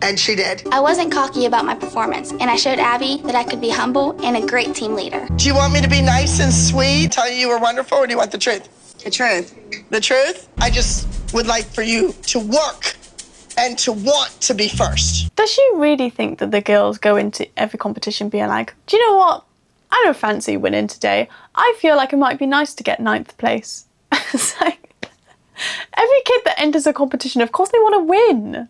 C: And she did.
J: I wasn't cocky about my performance, and I showed Abby that I could be humble and a great team leader.
C: Do you want me to be nice and sweet, tell you were wonderful, or do you want the truth?
H: The truth.
C: The truth? I just would like for you to work and to want to be first.
A: Does she really think that the girls go into every competition being like, do you know what? I don't fancy winning today. I feel like it might be nice to get 9th place. It's like, every kid that enters a competition, of course they want to win.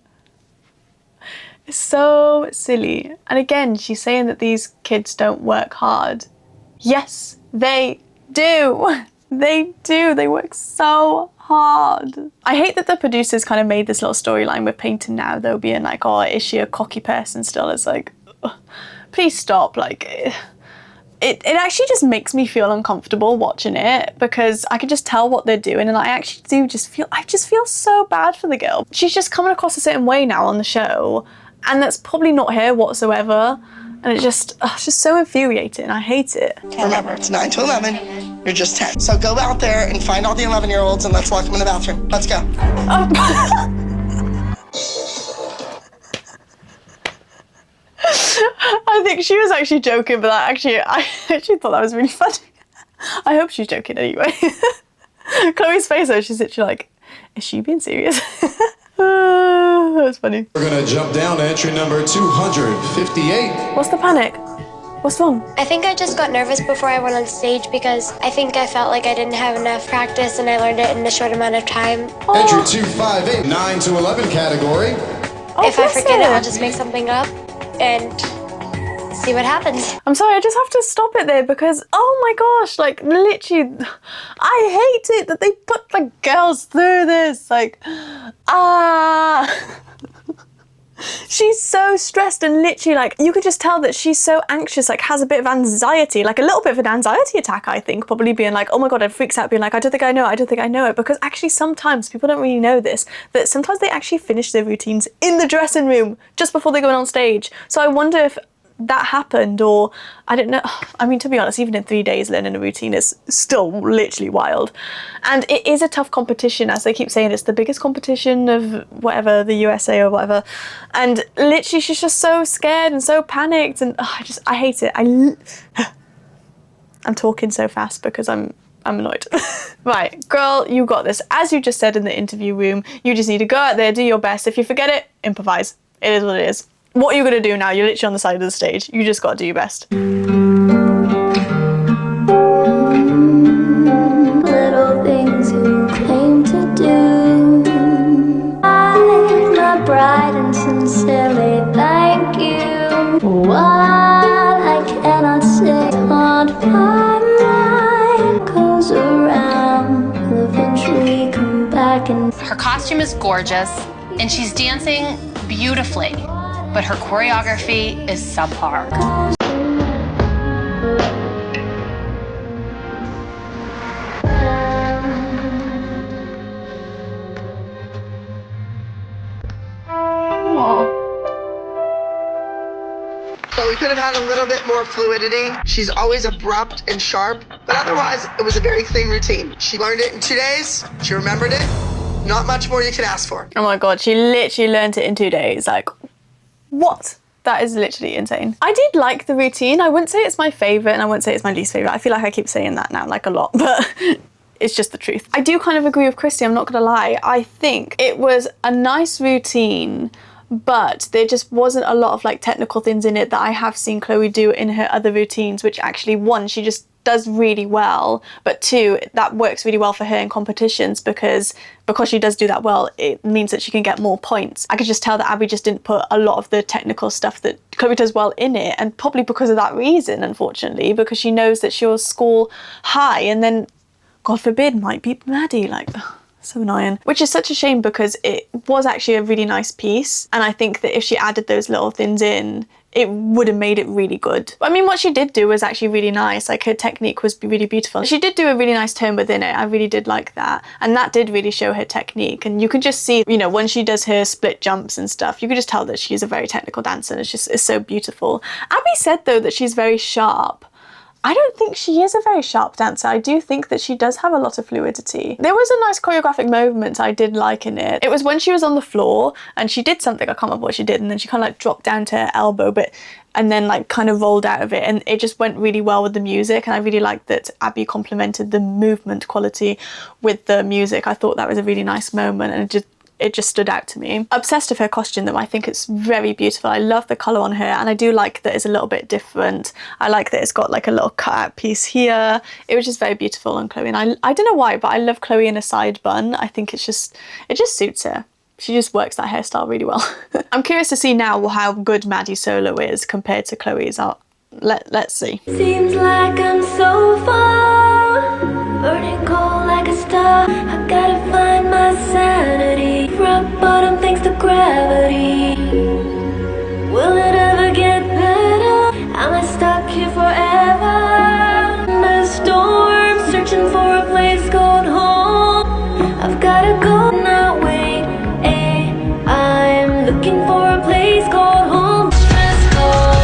A: It's so silly. And again, she's saying that these kids don't work hard. Yes, they do. They do. They work so hard. I hate that the producers kind of made this little storyline with Payton now, though, being like, oh, is she a cocky person still? It's like, ugh, please stop. Like, it actually just makes me feel uncomfortable watching it, because I can just tell what they're doing, and I actually do just feel, I just feel so bad for the girl. She's just coming across a certain way now on the show, and that's probably not her whatsoever. And it's just so infuriating. I hate it.
C: Remember, it's 9 to 11. You're just 10. So go out there and find all the 11-year-olds and let's lock them in the bathroom. Let's go.
A: I think she was actually joking, but I actually thought that was really funny. I hope she's joking anyway. Chloe's face though, she's literally like, is she being serious? That was funny.
E: We're gonna jump down to entry number 258.
A: What's the panic? What's wrong?
J: I think I just got nervous before I went on stage because I think I felt like I didn't have enough practice and I learned it in a short amount of time.
E: Entry 258, 9 to 11 category.
J: If I forget it, I'll just make something up and see what happens.
A: I'm sorry, I just have to stop it there because, oh my gosh, like literally, I hate it that they put the girls through this. Like, she's so stressed and literally like, you could just tell that she's so anxious, like has a bit of anxiety, like a little bit of an anxiety attack, I think, probably being like, oh my God, and freaks out being like, I don't think I know it. Because actually sometimes, people don't really know this, that sometimes they actually finish their routines in the dressing room just before they go on stage. So I wonder if that happened, or I don't know. I mean, to be honest, even in 3 days learning a routine is still literally wild. And it is a tough competition, as they keep saying, it's the biggest competition of whatever, the USA or whatever. And literally she's just so scared and so panicked, and I hate it. I'm talking so fast because I'm annoyed. Right, girl, you got this. As you just said in the interview room, you just need to go out there, do your best. If you forget it, improvise. It is what it is. What are you going to do now? You're literally on the side of the stage. You just got to do your best.
K: Little things you claim to do. I my bride and sincerely thank you. While I cannot say on my mind goes around, will eventually come back and.
G: Her costume is gorgeous, and she's dancing beautifully. But her choreography is subpar.
C: So we could have had a little bit more fluidity. She's always abrupt and sharp, but otherwise it was a very clean routine. She learned it in 2 days. She remembered it. Not much more you can ask for.
A: Oh my God, she literally learned it in 2 days. Like, what? That is literally insane. I did like the routine. I wouldn't say it's my favourite and I wouldn't say it's my least favourite. I feel like I keep saying that now, like a lot, but it's just the truth. I do kind of agree with Christy, I'm not gonna lie. I think it was a nice routine, but there just wasn't a lot of like technical things in it that I have seen Chloe do in her other routines, which actually, one, she just does really well, but two, that works really well for her in competitions because she does do that well, it means that she can get more points. I could just tell that Abby just didn't put a lot of the technical stuff that Chloe does well in it, and probably because of that reason, unfortunately, because she knows that she'll score high and then, God forbid, might beat Maddie. Like, so annoying. Which is such a shame because it was actually a really nice piece, and I think that if she added those little things in, it would have made it really good. I mean, what she did do was actually really nice. Like, her technique was really beautiful. She did do a really nice turn within it. I really did like that. And that did really show her technique. And you can just see, you know, when she does her split jumps and stuff, you can just tell that she's a very technical dancer. And it's so beautiful. Abby said, though, that she's very sharp. I don't think she is a very sharp dancer. I do think that she does have a lot of fluidity. There was a nice choreographic moment I did like in it. It was when she was on the floor and she did something, I can't remember what she did, and then she kind of like dropped down to her elbow, and then like kind of rolled out of it, and it just went really well with the music, and I really liked that Abby complemented the movement quality with the music. I thought that was a really nice moment, and it just stood out to me. Obsessed with her costume though. I think it's very beautiful. I love the colour on her, and I do like that it's a little bit different. I like that it's got like a little cut-out piece here. It was just very beautiful on Chloe, and I don't know why, but I love Chloe in a side bun. I think it just suits her. She just works that hairstyle really well. I'm curious to see now how good Maddie's solo is compared to Chloe's. Let's see.
K: Seems like I'm so far, burning cold like a star. I gotta find my sanity. Rock bottom thanks to gravity. Will it ever get better? Am I stuck here forever? The storm, searching for a place called home. I've gotta go now, wait, I'm looking for a place called home. Stress call.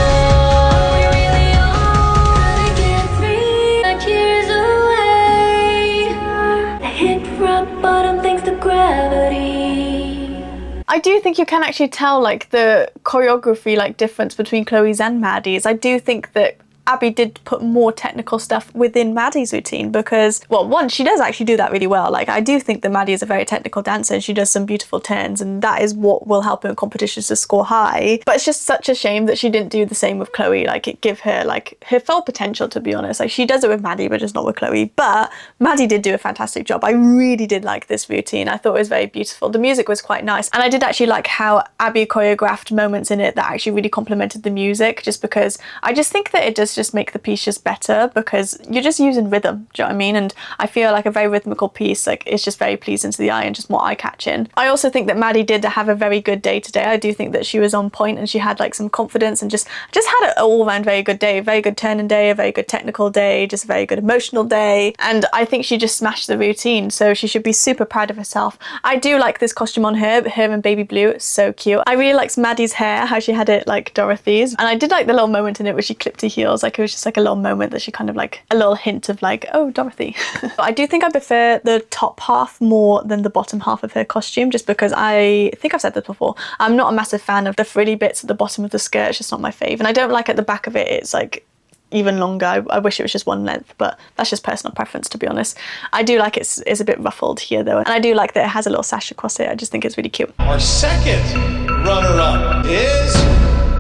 J: gravity.
A: I do think you can actually tell like the choreography like difference between Chloe's and Maddie's. I do think that Abby did put more technical stuff within Maddie's routine because, well, one, she does actually do that really well. Like, I do think that Maddie is a very technical dancer and she does some beautiful turns, and that is what will help her in competitions to score high. But it's just such a shame that she didn't do the same with Chloe. Like, it give her, like, her full potential, to be honest. Like, she does it with Maddie, but just not with Chloe. But Maddie did do a fantastic job. I really did like this routine. I thought it was very beautiful. The music was quite nice. And I did actually like how Abby choreographed moments in it that actually really complemented the music, just because I just think that it does just make the piece just better because you're just using rhythm, do you know what I mean? And I feel like a very rhythmical piece, like, it's just very pleasing to the eye and just more eye-catching. I also think that Maddie did have a very good day today. I do think that she was on point and she had like some confidence and just had an all-round very good day, a very good turning day, a very good technical day, just a very good emotional day, and I think she just smashed the routine, so she should be super proud of herself. I do like this costume on her in baby blue. It's so cute. I really liked Maddie's hair, how she had it like Dorothy's, and I did like the little moment in it where she clipped her heels. Like, it was just like a little moment that she kind of like a little hint of like, oh, Dorothy. But I do think I prefer the top half more than the bottom half of her costume, just because I think I've said this before, I'm not a massive fan of the frilly bits at the bottom of the skirt. It's just not my fave, and I don't like at the back of it it's like even longer. I wish it was just one length, but that's just personal preference, to be honest. I do like it's a bit ruffled here though, and I do like that it has a little sash across it. I just think it's really cute.
E: Our second runner-up is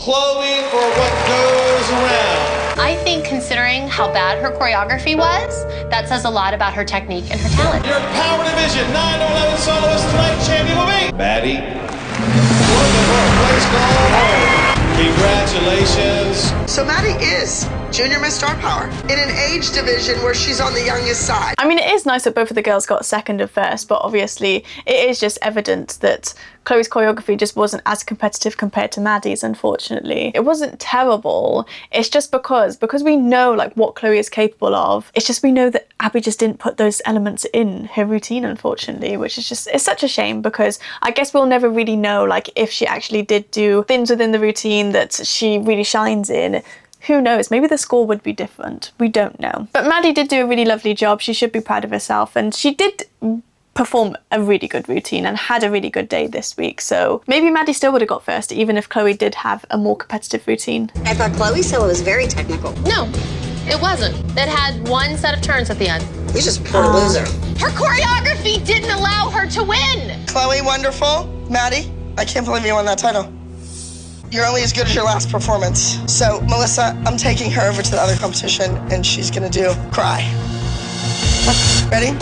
E: Chloe for What Goes Around.
G: I think considering how bad her choreography was, that says a lot about her technique and her talent.
E: Your Power Division 9-11 soloist tonight champion will be Maddie. Looking for a place called home. Congratulations.
C: So Maddie is Junior Miss Star Power in an age division where she's on the youngest side.
A: I mean, it is nice that both of the girls got second and first, but obviously it is just evident that Chloe's choreography just wasn't as competitive compared to Maddie's, unfortunately. It wasn't terrible. It's just because we know like what Chloe is capable of. It's just we know that Abby just didn't put those elements in her routine, unfortunately, which is just, it's such a shame because I guess we'll never really know like if she actually did do things within the routine that she really shines in. Who knows, maybe the score would be different. We don't know. But Maddie did do a really lovely job. She should be proud of herself, and she did perform a really good routine and had a really good day this week. So maybe Maddie still would have got first, even if Chloe did have a more competitive routine.
H: I thought Chloe's solo was very technical.
G: No, it wasn't. It had one set of turns at the end.
H: You just poor loser.
D: Her choreography didn't allow her to win.
C: Chloe, wonderful. Maddie, I can't believe you won that title. You're only as good as your last performance. So, Melissa, I'm taking her over to the other competition, and she's gonna do Cry. Ready?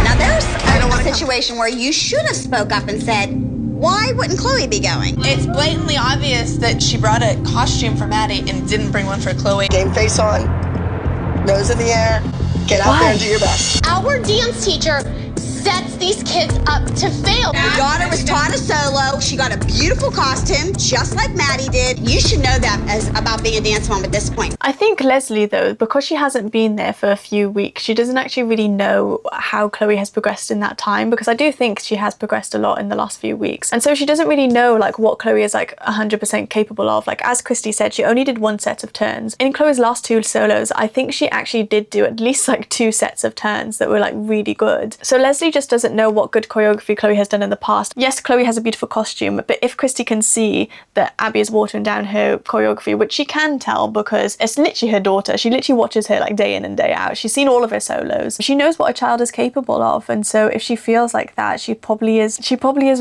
H: Now there's a situation where you should have spoke up and said, why wouldn't Chloe be going?
D: It's blatantly obvious that she brought a costume for Maddie and didn't bring one for Chloe.
C: Game face on, nose in the air, get out there and do your best.
D: Our dance teacher sets these kids up to fail.
H: Your daughter was taught a solo. She got a beautiful costume, just like Maddie did. You should know that as about being a dance mom at this point.
A: I think Leslie, though, because she hasn't been there for a few weeks, she doesn't actually really know how Chloe has progressed in that time, because I do think she has progressed a lot in the last few weeks. And so she doesn't really know like what Chloe is like 100% capable of. Like, as Christy said, she only did one set of turns. In Chloe's last two solos, I think she actually did do at least like 2 sets of turns that were like really good. So Leslie just doesn't know what good choreography Chloe has done in the past. Yes, Chloe has a beautiful costume, but if Christy can see that Abby is watering down her choreography, which she can tell because it's literally her daughter, she literally watches her like day in and day out. She's seen all of her solos. She knows what a child is capable of, and so if she feels like that, she probably is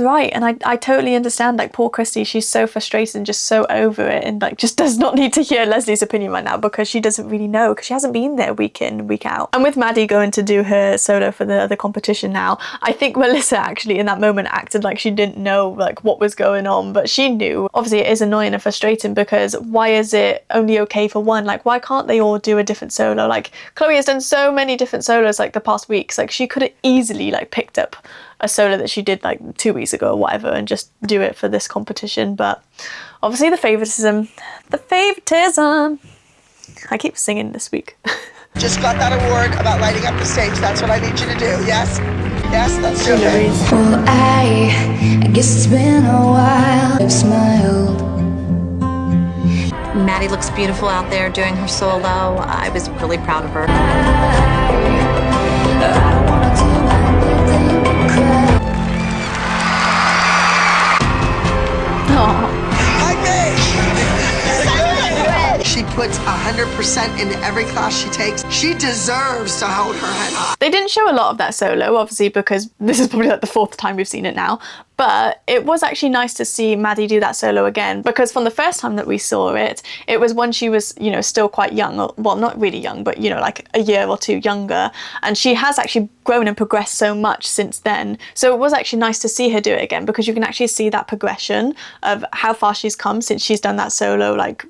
A: right. And I totally understand, like, poor Christy, she's so frustrated and just so over it, and like just does not need to hear Leslie's opinion right now because she doesn't really know, because she hasn't been there week in, week out. And with Maddie going to do her solo for the other competition now, I think Melissa actually in that moment acted like she didn't know like what was going on, but she knew. Obviously it is annoying and frustrating because why is it only okay for one? Like, why can't they all do a different solo? Like, Chloe has done so many different solos like the past weeks. Like, she could have easily like picked up a solo that she did like 2 weeks ago or whatever and just do it for this competition. But obviously the favoritism. I keep singing this week.
C: Just got that award about lighting up the stage. That's what I need you to do. Yes? Yes, that's your thing.
K: Well, I guess it's been a while. I've smiled.
I: Maddie looks beautiful out there doing her solo. I was really proud of her.
C: 100% in every class she takes. She deserves to hold her head high.
A: They didn't show a lot of that solo, obviously, because this is probably like the 4th time we've seen it now. But it was actually nice to see Maddie do that solo again, because from the first time that we saw it, it was when she was, you know, still quite young, or, well, not really young, but, you know, like a year or 2 younger. And she has actually grown and progressed so much since then. So it was actually nice to see her do it again, because you can actually see that progression of how far she's come since she's done that solo, like,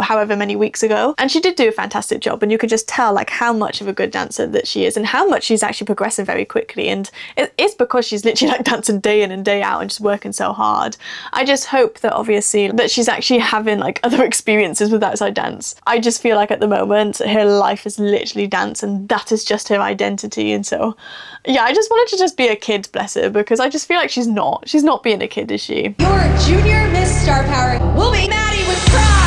A: however many weeks ago. And she did do a fantastic job, and you could just tell like how much of a good dancer that she is and how much she's actually progressing very quickly. And it's because she's literally like dancing day in and day out and just working so hard. I just hope that obviously that she's actually having like other experiences with outside dance. I just feel like at the moment her life is literally dance, and that is just her identity. And so yeah, I just wanted to just be a kid, bless her, because I just feel like she's not being a kid, is she?
L: Your junior Miss Star Power will be Maddie with pride.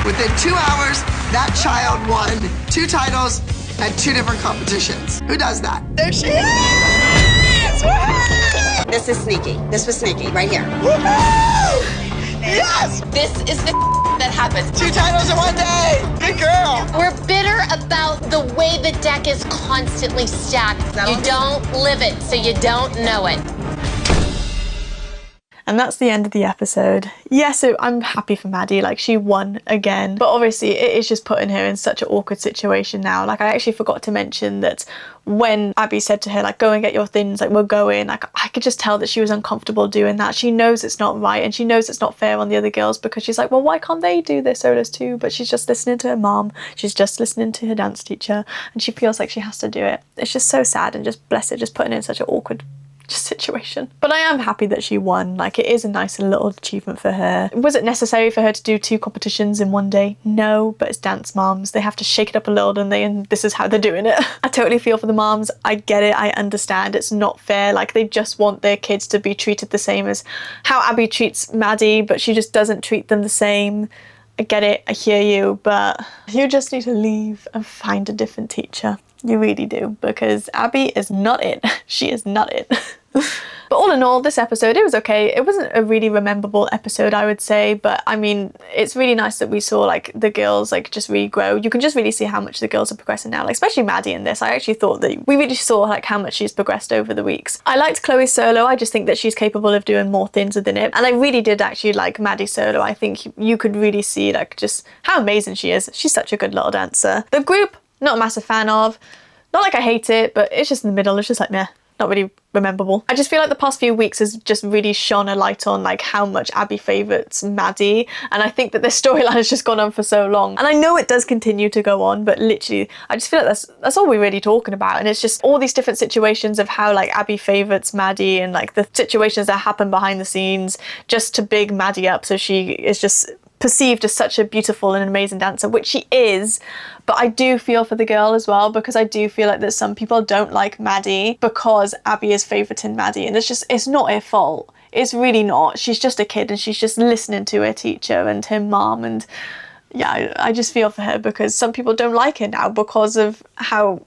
C: Within 2 hours, that child won 2 titles at 2 different competitions. Who does that? There she is! Woo-hoo!
H: This is sneaky. This was sneaky, right here.
C: Woo-hoo! Yes!
D: This is the that happens.
C: 2 titles in 1 day! Good girl!
G: We're bitter about the way the deck is constantly stacked. You don't live it, so you don't know it.
A: And that's the end of the episode. Yeah, so I'm happy for Maddie, like she won again. But obviously it is just putting her in such an awkward situation now. Like I actually forgot to mention that when Abby said to her, like, go and get your things, like we're going, like I could just tell that she was uncomfortable doing that. She knows it's not right, and she knows it's not fair on the other girls, because she's like, well, why can't they do their solos too? But she's just listening to her mom. She's just listening to her dance teacher, and she feels like she has to do it. It's just so sad, and just bless her, just putting her in such an awkward situation. But I am happy that she won. Like it is a nice little achievement for her. Was it necessary for her to do 2 competitions in 1 day? No, but it's dance moms. They have to shake it up a little, don't they? And this is how they're doing it. I totally feel for the moms. I get it. I understand. It's not fair. Like they just want their kids to be treated the same as how Abby treats Maddie, but she just doesn't treat them the same. I get it. I hear you, but you just need to leave and find a different teacher. You really do, because Abby is not it. She is not it. But all in all, this episode, it was okay. It wasn't a really rememberable episode, I would say, but I mean, it's really nice that we saw like the girls like just really grow. You can just really see how much the girls are progressing now, like especially Maddie in this. I actually thought that we really saw like how much she's progressed over the weeks. I liked Chloe's solo. I just think that she's capable of doing more things within it. And I really did actually like Maddie's solo. I think you could really see like just how amazing she is. She's such a good little dancer. The group, not a massive fan of. Not like I hate it, but it's just in the middle. It's just like, meh, not really rememberable. I just feel like the past few weeks has just really shone a light on like how much Abby favourites Maddie, and I think that this storyline has just gone on for so long. And I know it does continue to go on, but literally I just feel like that's all we're really talking about. And it's just all these different situations of how like Abby favourites Maddie, and like the situations that happen behind the scenes just to big Maddie up so she is just perceived as such a beautiful and amazing dancer, which she is. But I do feel for the girl as well, because I do feel like that some people don't like Maddie because Abby is favouriting Maddie, and it's not her fault. It's really not. She's just a kid, and she's just listening to her teacher and her mom, and yeah, I just feel for her because some people don't like her now because of how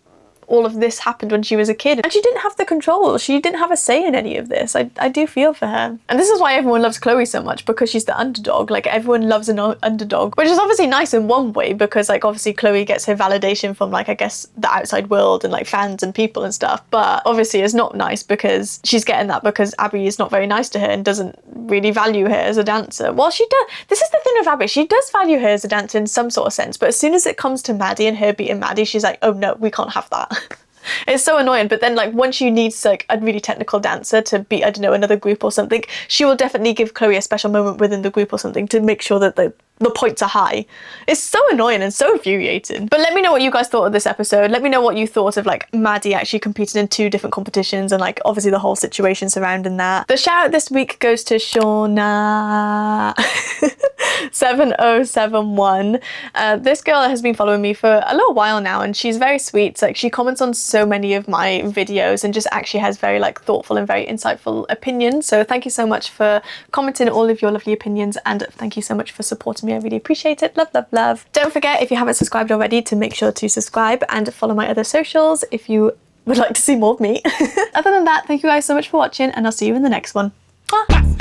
A: all of this happened when she was a kid, and she didn't have the control. She didn't have a say in any of this. I do feel for her. And this is why everyone loves Chloe so much, because she's the underdog. Like everyone loves an underdog, which is obviously nice in one way, because like obviously Chloe gets her validation from like I guess the outside world and like fans and people and stuff, but obviously it's not nice because she's getting that because Abby is not very nice to her and doesn't really value her as a dancer. Well, she does. This is the thing with Abby, she does value her as a dancer in some sort of sense, but as soon as it comes to Maddie and her beating Maddie, she's like, oh no, we can't have that. It's so annoying. But then like when she needs like a really technical dancer to beat, I don't know, another group or something, she will definitely give Chloe a special moment within the group or something to make sure that the points are high. It's so annoying and so infuriating. But let me know what you guys thought of this episode. Let me know what you thought of like Maddie actually competing in 2 different competitions and like obviously the whole situation surrounding that. The shout out this week goes to Shauna 7071. This girl has been following me for a little while now, and she's very sweet. Like she comments on so many of my videos and just actually has very like thoughtful and very insightful opinions. So thank you so much for commenting all of your lovely opinions, and thank you so much for supporting me. I really appreciate it. Love, love, love. Don't forget, if you haven't subscribed already, to make sure to subscribe and follow my other socials if you would like to see more of me. Other than that, thank you guys so much for watching, and I'll see you in the next one. Mwah!